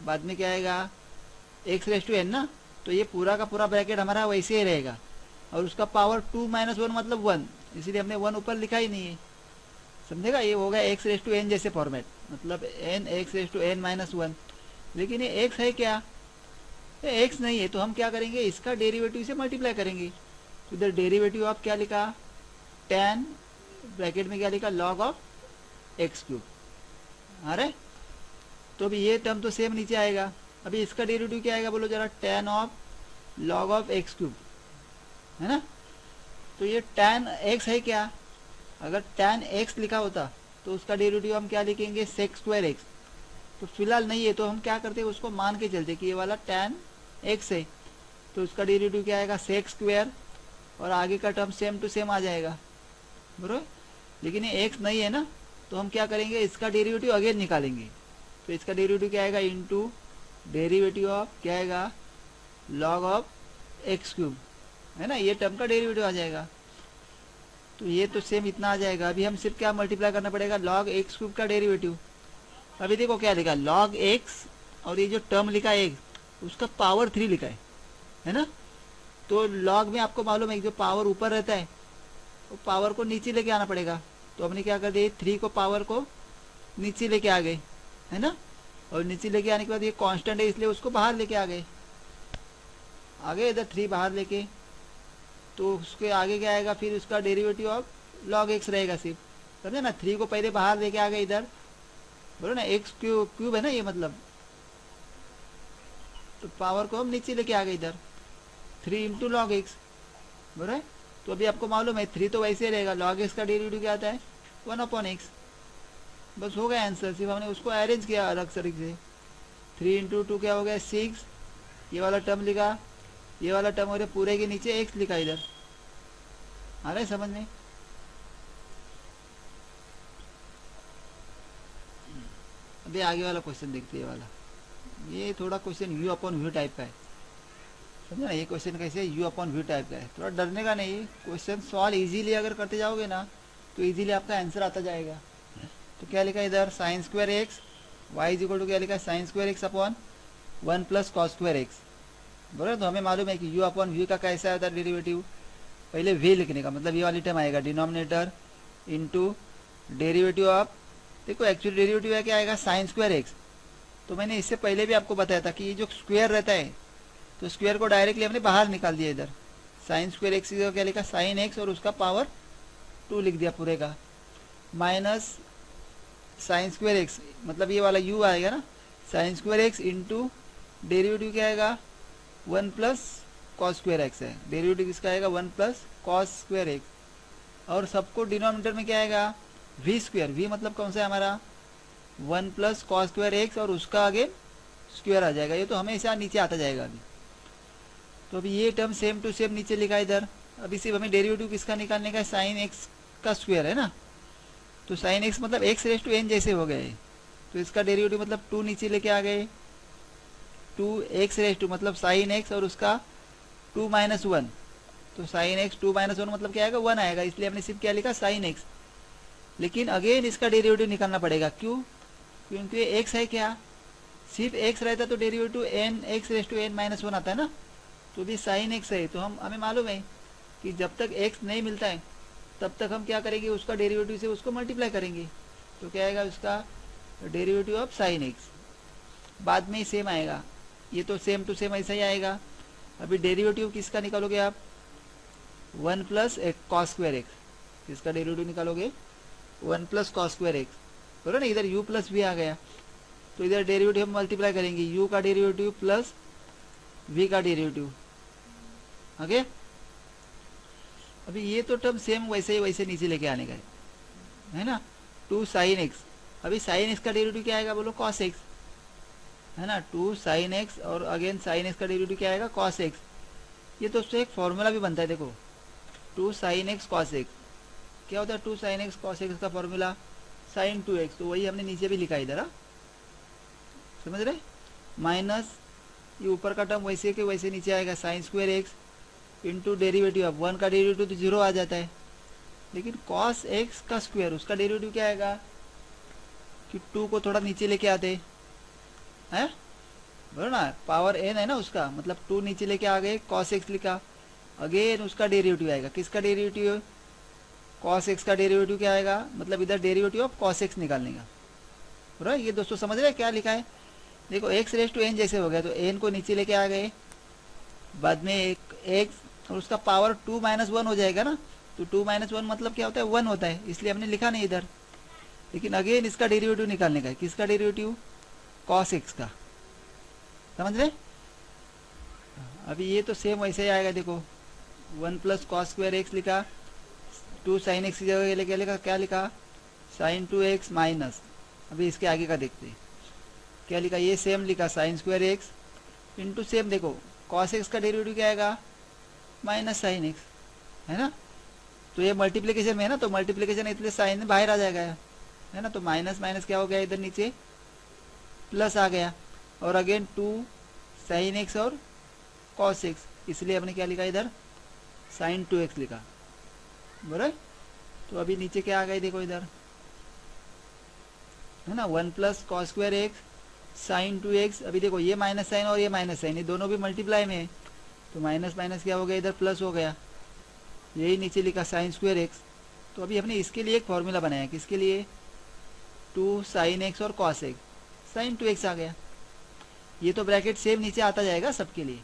बाद में क्या आएगा x⁻n ना, तो ये पूरा का पूरा ब्रैकेट हमारा वैसे ही रहेगा, और उसका पावर 2 - 1 मतलब 1, इसीलिए हमने 1 ऊपर लिखा ही नहीं है, समझेगा। ये हो गया x⁻n जैसे फॉर्मेट, मतलब n x⁻n - 1, लेकिन ये x है क्या, ये x नहीं है, तो हम क्या करेंगे इसका डेरिवेटिव से मल्टीप्लाई करेंगे। तो इधर डेरिवेटिव आप क्या लिखा, tan ब्रैकेट में क्या लिखा log ऑफ x क्यूब, अरे तो अभी ये टर्म तो सेम नीचे आएगा। अभी इसका डेरिवेटिव क्या आएगा बोलो जरा, tan of log of x cube है ना। तो ये tan x है क्या, अगर tan x लिखा होता तो उसका डेरिवेटिव हम क्या लिखेंगे sec स्क्वायर x, तो फिलहाल नहीं है तो हम क्या करते हैं उसको मान के चलते कि ये वाला tan x है, तो उसका डेरिवेटिव क्या आएगा sec स्क्वायर, और आगे का टर्म सेम टू सेम आ जाएगा, बराबर। लेकिन ये x नहीं है ना, तो हम क्या करेंगे इसका डेरिवेटिव अगेन निकालेंगे। तो इसका डेरिवेटिव क्या आएगा, इनटू डेरिवेटिव ऑफ क्या आएगा log ऑफ x क्यूब है ना, ये टर्म का डेरिवेटिव आ जाएगा। तो ये तो सेम इतना आ जाएगा। अभी हम सिर्फ क्या मल्टीप्लाई करना पड़ेगा, log x क्यूब का डेरिवेटिव। अभी देखो क्या लिखा log x, और ये जो टर्म लिखा है x, उसका पावर 3 लिखा है ना। तो log में आपको मालूम है जो पावर ऊपर रहता है वो पावर को नीचे लेके आना पड़ेगा, तो हमने क्या कर दिया 3 को पावर को नीचे लेके आ गए है ना, और नीचे लेके आने के बाद ये कांस्टेंट है इसलिए उसको बाहर लेके आ गए इधर 3 बाहर लेके। तो उसके आगे क्या आएगा, फिर उसका डेरिवेटिव ऑफ log x रहेगा सिर्फ, समझे ना। 3 को पहले बाहर लेके आ गए इधर, बोलो ना x क्यूब है ना ये मतलब, तो पावर को हम नीचे लेके आ गए इधर 3 × log x, बराबर। तो अभी आपको मालूम है 3 तो वैसे रहेगा, log x का डेरिवेटिव क्या आता है 1/x, बस हो गया आंसर। सिर्फ हमने उसको अरेंज किया अलग तरीके से। 3 × 2 क्या हो गया 6, ये वाला टर्म लिखा, ये वाला टर्म हो रहा पूरे के नीचे x लिखा इधर, आ रहा है समझ में। अभी आगे वाला क्वेश्चन देखते हैं, वाला ये थोड़ा क्वेश्चन u/v टाइप का है, समझे ना। ये क्वेश्चन कैसे है u/v टाइप का है, थोड़ा डरने का नहीं, क्वेश्चन सॉल्व इजीली अगर करते जाओगे ना तो इजीली आपका आंसर आता जाएगा। तो क्या लिखा है इधर साइन स्क्वायर एक्स, y = क्या लिखा है sign square x upon 1 + cos square x, बराबर। तो हमें मालूम है कि u/v का कैसा होता है डेरिवेटिव, पहले v लिखने का मतलब ये वाली टर्म आएगा डिनोमिनेटर इनटू डेरिवेटिव ऑफ, देखो एक्चुअली डेरिवेटिव है क्या आएगा साइन स्क्वायर एक्स। तो मैंने इससे पहले भी आपको बताया था कि ये जो स्क्वायर रहता है तो स्क्वायर को डायरेक्टली हमने बाहर निकाल दिया इधर, साइन स्क्वायर एक्स क्या लिखा साइन एक्स और उसका पावर 2 लिख दिया पूरे का, माइनस साइन स्क्वायर एक्स मतलब ये वाला u आएगा ना, sine square x into derivative क्या आएगा 1 + cos स्क्वायर एक्स है, डेरिवेटिव किसका आएगा 1 + cos स्क्वायर एक्स, और सबको डिनोमिनेटर में क्या आएगा v स्क्वायर, v मतलब कौन सा है हमारा 1 + cos स्क्वायर एक्स और उसका आगे स्क्वायर आ जाएगा, ये तो हमेशा नीचे आता जाएगा अभी। तो अभी ये टर्म सेम टू सेम नीचे लिखा इधर, अभी सिर्फ हमें डेरिवेटिव किसका निकालने का है साइन एक्स का स्क्वायर है ना, तो साइन एक्स मतलब एक्स रेस टू एन जैसे हो गए, तो इसका डेरिवेटिव मतलब 2 नीचे लेके आ गए, 2x रेस टू मतलब साइन एक्स और उसका 2 - 1, तो साइन एक्स 2 - 1 मतलब क्या आएगा 1 आएगा, इसलिए हमने सिर्फ क्या लिखा साइन एक्स। लेकिन अगेन इसका डेरिवेटिव निकालना पड़ेगा, क्यों? क्योंकि एक्स है क्या, सिर्फ एक्स रहता तो derivative n x raise to n - 1 आता है ना, तो भी साइन एक्स है, तो हमें मालूम है कि जब तक एक्स नहीं मिलता है तब तक हम क्या करेंगे, उसका डेरिवेटिव से उसको मल्टीप्लाई करेंगे, तो क्या आएगा उसका डेरिवेटिव ऑफ साइन एक्स। बाद में ही सेम आएगा, ये तो सेम टू सेम ऐसा ही आएगा। अभी डेरिवेटिव किसका निकालोगे आप, 1 प्लस कॉस स्क्वायर एक्स, किसका डेरिवेटिव निकालोगे 1 प्लस कॉस स्क्वायर एक्स, बोलो ना, इधर u प्लस भी आ गया, तो इधर डेरिवेटिव हम मल्टीप्लाई करेंगे, u का डेरिवेटिव प्लस v का डेरिवेटिव। ओके, अभी ये तो टर्म सेम वैसे ही वैसे नीचे लेके आने का है ना, 2 साइन एक्स, अभी साइन एक्स का डेरिवेटिव क्या आएगा बोलो, कॉस एक्स, है ना, 2 साइन एक्स और अगेन साइन एक्स का डेरिवेटिव क्या आएगा, कॉस एक्स। ये तो उससे एक फॉर्मूला भी बनता है, देखो 2 साइन एक्स कॉस एक्स, क्या होता है 2 साइन एक्स कॉस एक्स का फॉर्मूला साइन 2x, तो वही हमने नीचे भी लिखा इधर, समझ रहे, माइनस ये ऊपर का टर्म वैसे के वैसे नीचे आएगा sign square x into derivative of 1 का डेरिवेटिव तो 0 आ जाता है, लेकिन कॉस एक्स का स्क्वायर उसका डेरिवेटिव क्या आएगा कि 2 को थोड़ा नीचे लेके आते हैं, बोलो ना, पावर n है ना उसका, मतलब 2 नीचे लेके आ गए, कॉस एक्स लिखा, अगेन उसका डेरिवेटिव आएगा, किसका डेरिवेटिव, कॉस एक्स का डेरिवेटिव क्या आएगा, मतलब इधर डेरिवेटिव ऑफ कॉस एक्स निकालने का, बराबर। ये दोस्तों समझ रहे हैं क्या लिखा है, देखो एक्स रेस टू एन जैसे हो गया, तो एन को नीचे लेके आ गए, बाद में एक एक्स और उसका पावर 2 - 1 हो जाएगा ना, तो 2 - 1 मतलब क्या होता है 1 होता है, इसलिए हमने लिखा नहीं इधर, लेकिन अगेन इसका डेरिवेटिव निकालने का है, किसका डेरिवेटिव, कॉस एक्स का, समझ रहे। अभी ये तो सेम वैसे ही आएगा, देखो 1 प्लस कॉस स्क्वायर एक्स लिखा, 2 साइन एक्स की जगह लेके लिखा, क्या लिखा साइन 2x माइनस, अभी इसके आगे का देखते हैं क्या लिखा, ये सेम लिखा sign square x into same, देखो कॉस एक्स का डेरिवेटिव क्या आएगा माइनस साइन एक्स, है ना, तो ये मल्टीप्लिकेशन में है ना, तो मल्टीप्लिकेशन इसलिए साइन बाहर आ जाएगा, है ना, तो माइनस माइनस क्या हो गया इधर नीचे प्लस आ गया, और अगेन 2 साइन एक्स और कॉस एक्स, इसलिए हमने क्या लिखा इधर साइन 2x लिखा, बराबर। तो अभी नीचे क्या आ गया देखो इधर, है ना, 1 plus cos square x sine 2x, अभी देखो ये माइनस साइन और ये माइनस साइन, ये दोनों भी मल्टीप्लाई में है, तो माइनस माइनस क्या हो गया इधर प्लस हो गया, यही नीचे लिखा साइन स्क्वायर एक्स। तो अभी हमने इसके लिए एक फॉर्मूला बनाया, किसके लिए, 2 साइन एक्स और कॉस एक्स, साइन 2x आ गया, ये तो ब्रैकेट सेम नीचे आता जाएगा सबके लिए।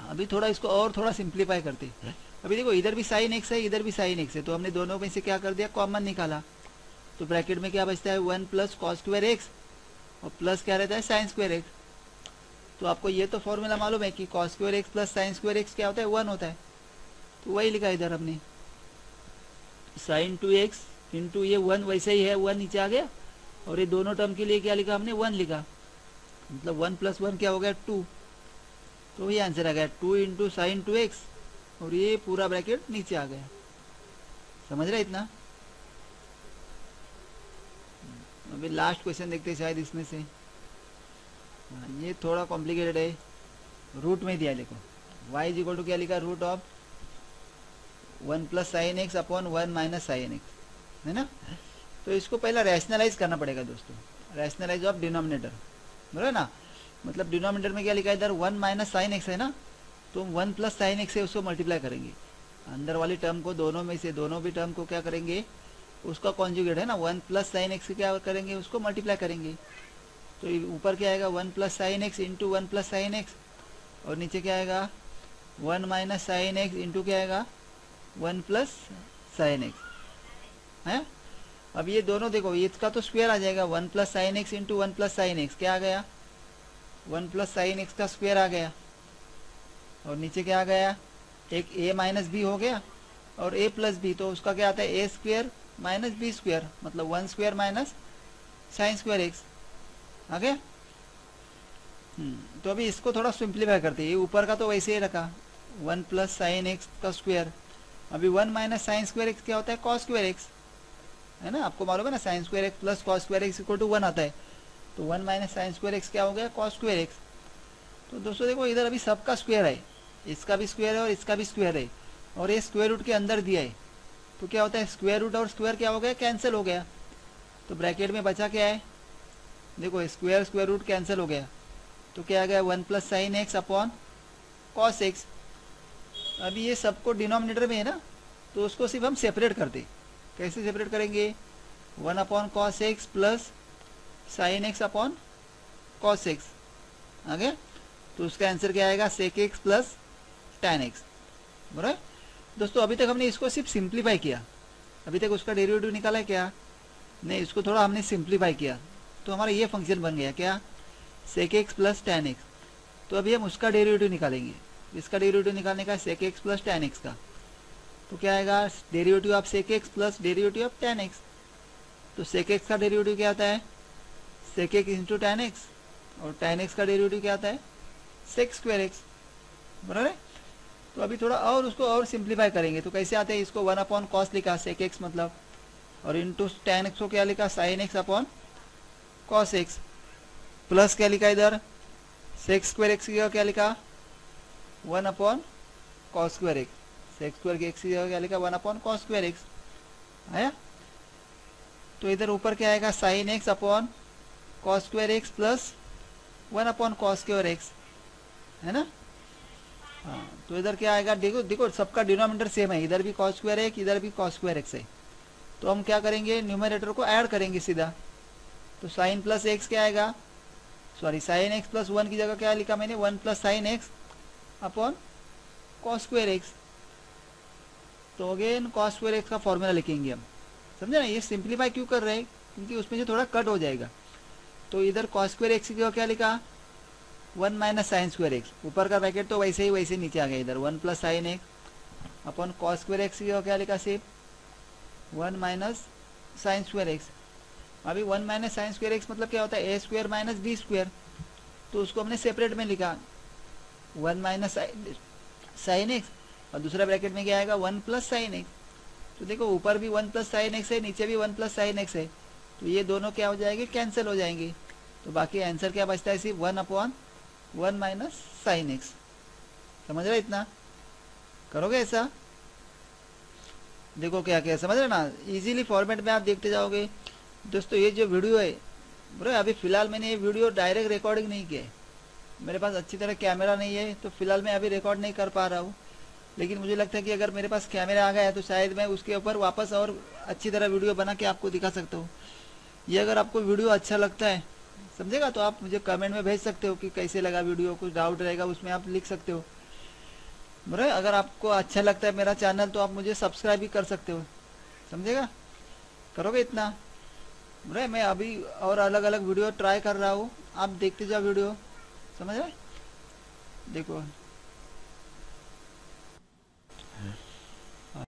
अभी थोड़ा इसको और थोड़ा सिंप्लीफाई करते, अभी देखो इधर भी साइन एक्स है इधर भी साइन एक्स है, तो हमने दोनों में से क्या कर दिया कॉमन निकाला, तो ब्रैकेट में क्या बचता है 1 प्लस कॉस स्क्वायर एक्स और प्लस क्या रहता है साइन स्क्वायर एक्स। तो आपको ये तो फॉर्मूला मालूम है कि cos square x plus sign square x क्या होता है 1 होता है, तो वही लिखा इधर हमने साइन 2x इंटू ये 1 वैसे ही है 1 नीचे आ गया, और ये दोनों टर्म के लिए क्या लिखा हमने 1 लिखा, मतलब 1 प्लस 1 क्या हो गया 2, तो ये आंसर आ गया 2 इंटू साइन 2x, और ये पूरा ब्रैकेट नीचे आ गया, समझ रहे इतना। अभी लास्ट क्वेश्चन देखते हैं शायद इसमें से, ये थोड़ा कॉम्प्लिकेटेड है, रूट में दिया देखो y इज इक्वल टू क्या लिखा, root of 1 plus sine x upon 1 minus sine x, है ना, तो इसको पहला रैशनलाइज करना पड़ेगा दोस्तों, रैशनलाइज ऑफ डिनोमिनेटर, बराबर ना, मतलब डिनोमिनेटर में क्या लिखा है इधर 1 माइनस साइन एक्स है ना, तो हम 1 प्लस साइन एक्स से उसको मल्टीप्लाई करेंगे, अंदर वाली टर्म को दोनों में से दोनों भी टर्म को क्या करेंगे उसका कॉन्जुगेट है ना, 1 प्लस साइन एक्स से क्या करेंगे उसको मल्टीप्लाई करेंगे, तो ऊपर क्या आएगा 1 plus sine x into 1 plus sine x, और नीचे क्या आएगा 1 माइनस साइन एक्स इंटू क्या आएगा 1 प्लस साइन एक्स है। अब ये दोनों देखो इसका तो स्क्वायर आ जाएगा, 1 plus sine x into 1 plus sine x क्या आ गया 1 प्लस साइन एक्स का स्क्वायर आ गया, और नीचे क्या आ गया एक a माइनस बी हो गया और a प्लस बी, तो उसका क्या आता है a square minus b square, मतलब 1 square minus sine square x आ गया। तो अभी इसको थोड़ा सिंप्लीफाई करते हैं, ये ऊपर का तो वैसे ही रखा 1 प्लस साइन एक्स का स्क्वायर, अभी 1 माइनस साइन स्क्वायर एक्स क्या होता है कॉस स्क्वायर एक्स, है ना, आपको मालूम है ना sine square x plus cos square x equal to 1 आता है। तो 1 माइनस साइन स्क्वायर एक्स क्या हो गया, कॉस स्क्वायर एक्स। तो दोस्तों देखो इधर अभी सबका स्क्वायर है, इसका भी स्क्वायर है और इसका भी स्क्वायर है, और ये स्क्वायर रूट के अंदर दिया है। तो क्या होता है, स्क्वायर रूट और स्क्वायर क्या हो गया, कैंसिल हो गया। तो ब्रैकेट में बचा क्या है, देखो स्क्वायर स्क्वायर रूट कैंसिल हो गया। तो क्या आ गया, 1 plus sine x upon cos x. अभी ये सबको डिनोमिनेटर में है ना, तो उसको सिर्फ हम सेपरेट करते। कैसे सेपरेट करेंगे, 1 upon cos x plus sine x upon cos x आ गया। तो उसका आंसर क्या आएगा, sec x plus tan x. बराबर दोस्तों, अभी तक हमने इसको सिर्फ सिंप्लीफाई किया, अभी तक उसका डेरिवेटिव निकाला है क्या, नहीं, इसको थोड़ा हमने सिंप्लीफाई किया। तो हमारा ये फंक्शन बन गया क्या, sec x plus tan x. तो अभी हम उसका डेरिवेटिव निकालेंगे, इसका डेरिवेटिव निकालने का sec x plus tan x का। तो क्या आएगा, derivative of sec x plus derivative of tan x. तो सेक एक्स का डेरिवेटिव क्या आता है, sec x into tan x, और टैन एक्स का डेरिवेटिव क्या आता है, सेक स्क्वायर एक्स। बराबर है। तो अभी थोड़ा और उसको और सिंप्लीफाई करेंगे। तो कैसे आते हैं, इसको 1 अपॉन कॉस लिखा सेक एक्स मतलब, और इंटू टैन एक्स को क्या लिखा, sign x upon cos x, plus क्या लिखा इधर, सेक स्क्वायर एक्स की क्या लिखा, 1 upon cos square x. Sec square x की क्या लिखा, 1 अपॉन कॉस स्क्वायर एक्स आया। तो इधर ऊपर क्या आएगा, sign x upon cos square x plus 1 upon cos square x, है ना। हाँ, तो इधर क्या आएगा, देखो देखो सबका डिनोमिनेटर सेम है, इधर भी कॉस स्क्वायर एक्स, इधर भी कॉस स्क्वायर एक्स है। तो हम क्या करेंगे, न्यूमरेटर को ऐड करेंगे सीधा। तो साइन प्लस एक्स क्या आएगा, सॉरी साइन एक्स प्लस 1 की जगह क्या लिखा मैंने, 1 plus sine x upon cos square x. तो अगेन कॉस स्क्वायर एक्स का फॉर्मूला लिखेंगे हम, समझे ना। ये सिंप्लीफाई क्यों कर रहे हैं, क्योंकि उसमें से थोड़ा कट हो जाएगा। तो इधर कॉस स्क्वायर एक्स की जगह क्या लिखा, 1 माइनस साइन स्क्वायर एक्स, ऊपर का ब्रैकेट तो वैसे ही वैसे नीचे आ गया, इधर 1 plus sine x upon cos square x की जगह क्या लिखा, सिर्फ 1 माइनस साइन स्क्वायर एक्स। अभी 1 माइनस साइन स्क्वायर एक्स मतलब क्या होता है, a square minus b square. तो उसको हमने सेपरेट में लिखा, 1 माइनस साइन एक्स, और दूसरा ब्रैकेट में क्या आएगा, 1 प्लस साइन एक्स। तो देखो ऊपर भी 1 प्लस साइन एक्स है, नीचे भी 1 प्लस साइन एक्स है। तो ये दोनों क्या हो जाएंगे, कैंसिल हो जाएंगे। तो बाकी आंसर क्या बचता है, सिर्फ 1 अपॉन 1 माइनस साइन एक्स। समझ रहे, इतना करोगे ऐसा, देखो क्या क्या समझ रहे ना, इजीली फॉर्मेट में आप देखते जाओगे। दोस्तों ये जो वीडियो है ब्रो, अभी फ़िलहाल मैंने ये वीडियो डायरेक्ट रिकॉर्डिंग नहीं किया है, मेरे पास अच्छी तरह कैमरा नहीं है, तो फिलहाल मैं अभी रिकॉर्ड नहीं कर पा रहा हूँ। लेकिन मुझे लगता है कि अगर मेरे पास कैमरा आ गया है तो शायद मैं उसके ऊपर वापस और अच्छी तरह वीडियो बना के आपको दिखा सकता हूँ। ये अगर आपको वीडियो अच्छा लगता है, समझेगा, तो आप मुझे कमेंट में भेज सकते हो कि कैसे लगा वीडियो, कुछ डाउट रहेगा उसमें आप लिख सकते हो। बराबर, अगर आपको अच्छा लगता है मेरा चैनल तो आप मुझे सब्सक्राइब भी कर सकते हो, समझेगा, करोगे इतना। बराबर, मैं अभी और अलग अलग वीडियो ट्राई कर रहा हूँ, आप देखते जाओ वीडियो, समझ रहे, देखो।